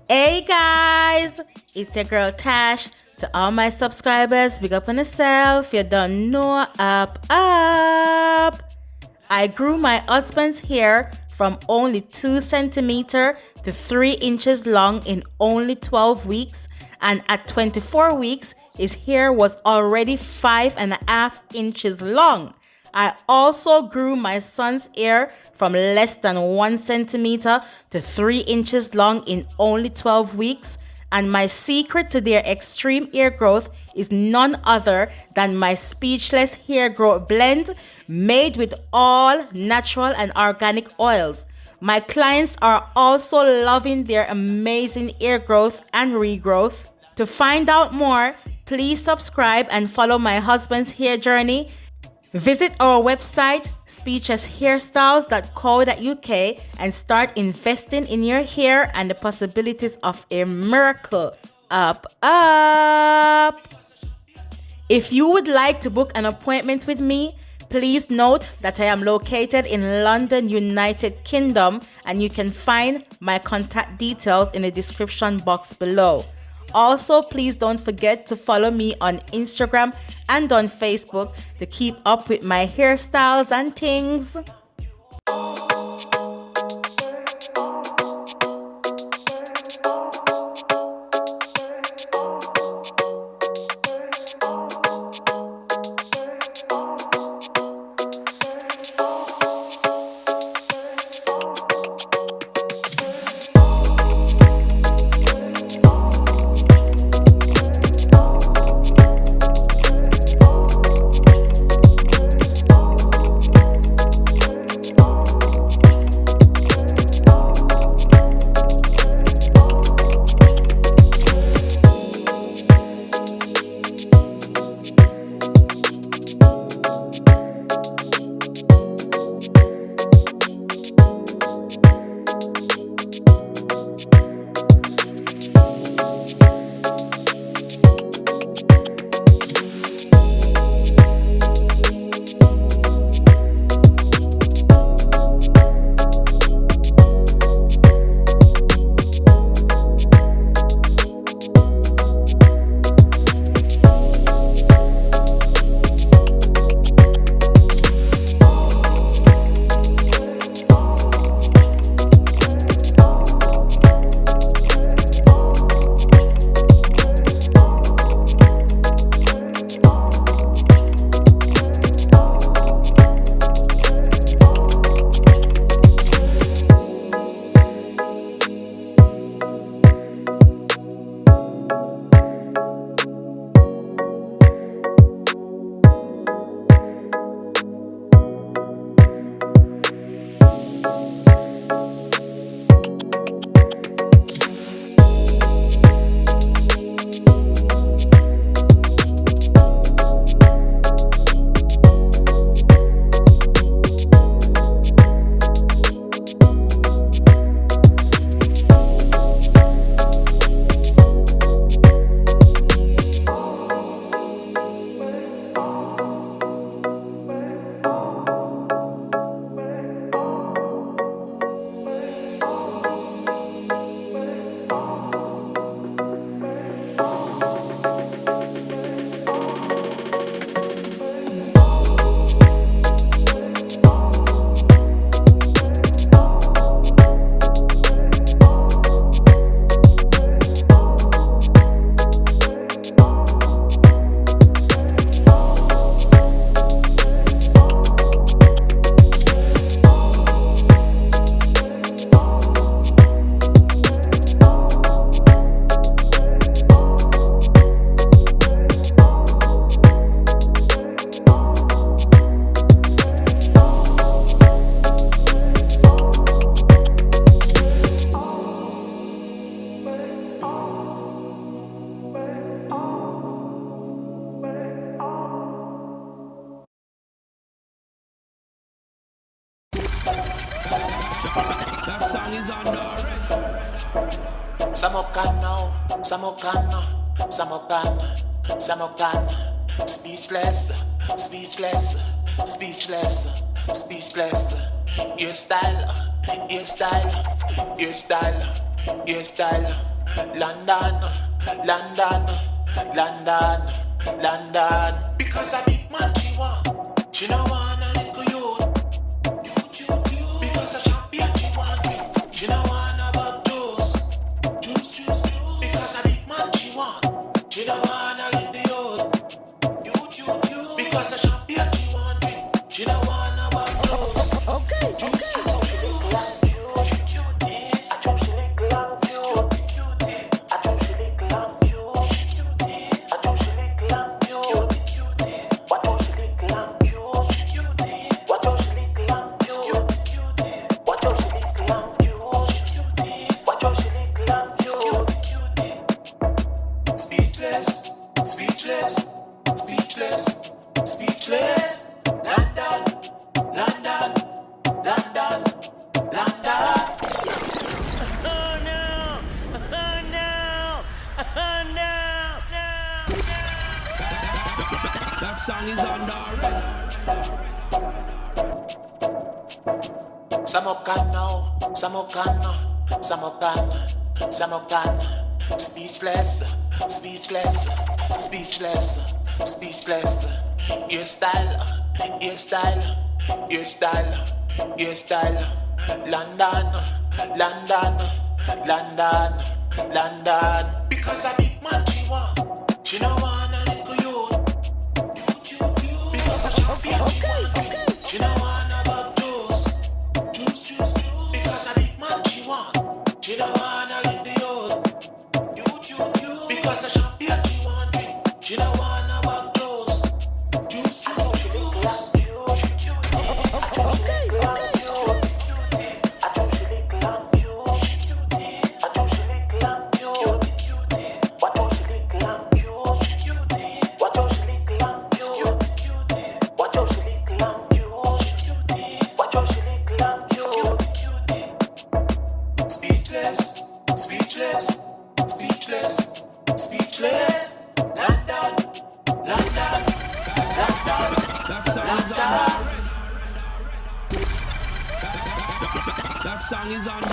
Hey guys, it's your girl Tash. To all my subscribers, big up on yourself. You don't know, up. I grew my husband's hair from only 2 centimeters to 3 inches long in only 12 weeks, and at 24 weeks, his hair was already 5.5 inches long. I also grew my son's hair from less than 1 centimeter to 3 inches long in only 12 weeks. And my secret to their extreme hair growth is none other than my speechless hair growth blend made with all natural and organic oils. My clients are also loving their amazing hair growth and regrowth. To find out more, please subscribe and follow my husband's hair journey. Visit our website, speechlesshairstyles.co.uk, and start investing in your hair and the possibilities of a miracle. Up. If you would like to book an appointment with me, please note that I am located in London, United Kingdom, and you can find my contact details in the description box below. Also, please don't forget to follow me on Instagram and on Facebook to keep up with my hairstyles and things. Samokano, Samokano, Samokano, Samokano, speechless, speechless, speechless, speechless. Your style, your style, your style, your style. London, London, London, London. Because a big man she want, she no want a little youth. Because a champion she want me, she no want about juice. Because a big man she want, she no want a little youth. Because a champion she want me, she no want about juice. Okay. Samokana, speechless, speechless, speechless, speechless. Your style, your style, your style, your style. London, London, London, London. Because a big man she want, she no want a little youth. Because a champion she want, she no want about juice. Because a big man she want, she no want a little youth. Because a champion she want drink, she no want about juice. That song is on the